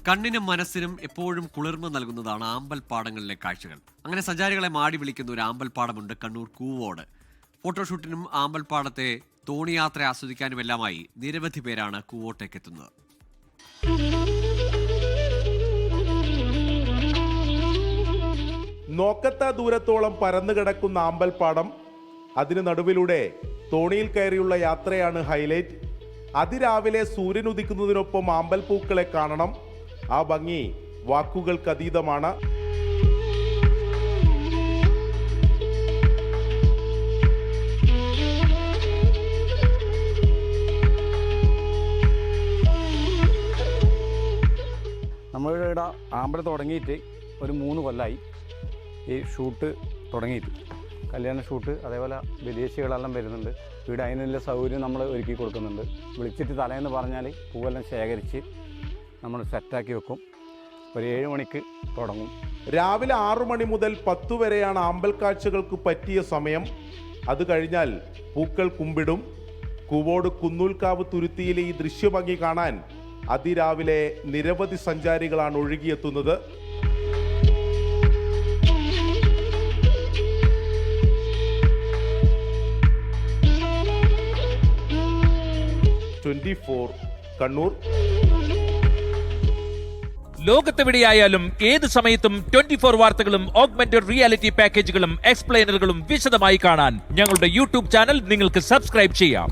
കണ്ണിനും മനസ്സിനും എപ്പോഴും കുളിർമ നൽകുന്നതാണ് ആമ്പൽപ്പാടങ്ങളിലെ കാഴ്ചകൾ. അങ്ങനെ സഞ്ചാരികളെ മാടി വിളിക്കുന്ന ഒരു ആമ്പൽപ്പാടമുണ്ട് കണ്ണൂർ കൂവോട്. ഫോട്ടോഷൂട്ടിനും ആമ്പൽപ്പാടത്തെ തോണിയാത്ര ആസ്വദിക്കാനുമെല്ലാമായി നിരവധി പേരാണ് കൂവോട്ടേക്ക് എത്തുന്നത്. നോക്കത്ത ദൂരത്തോളം പരന്നു കിടക്കുന്ന ആമ്പൽപ്പാടം, അതിന് നടുവിലൂടെ തോണിയിൽ കയറിയുള്ള യാത്രയാണ് ഹൈലൈറ്റ്. അതിരാവിലെ സൂര്യൻ ഉദിക്കുന്നതിനൊപ്പം ആമ്പൽപ്പൂക്കളെ കാണണം. ആ ഭംഗി വാക്കുകൾക്കതീതമാണ്. നമ്മളിവിടെ ആമ്പൽ തുടങ്ങിയിട്ട് ഒരു 3 കൊല്ലമായി ഈ ഷൂട്ട് തുടങ്ങിയിട്ട്. കല്യാണ ഷൂട്ട്, അതേപോലെ വിദേശികളെല്ലാം വരുന്നുണ്ട്. ഇവിടെ അതിനുള്ള സൗകര്യം നമ്മൾ ഒരുക്കി കൊടുക്കുന്നുണ്ട്. വിളിച്ചിട്ട് തലേന്ന് പറഞ്ഞാൽ പൂവെല്ലാം ശേഖരിച്ച് നമ്മൾ സെറ്റാക്കി വെക്കും. ഒരു 7 മണിക്ക് തുടങ്ങും. രാവിലെ 6 മണി മുതൽ 10 വരെയാണ് ആമ്പൽ കാഴ്ചകൾക്ക് പറ്റിയ സമയം. അത് കഴിഞ്ഞാൽ പൂക്കൾ കുമ്പിടും. കൂവോട് കുന്നൂൽക്കാവ് തുരുത്തിയിലെ ഈ ദൃശ്യഭംഗി കാണാൻ അതിരാവിലെ നിരവധി സഞ്ചാരികളാണ് ഒഴുകിയെത്തുന്നത്. കണ്ണൂർ. ലോകത്തെവിടെയായാലും ഏത് സമയത്തും 24 വാർത്തകളും ഓഗ്മെന്റഡ് റിയാലിറ്റി പാക്കേജുകളും എക്സ്പ്ലെയിനറുകളും വിശദമായി കാണാൻ ഞങ്ങളുടെ യൂട്യൂബ് ചാനൽ നിങ്ങൾക്ക് സബ്സ്ക്രൈബ് ചെയ്യാം.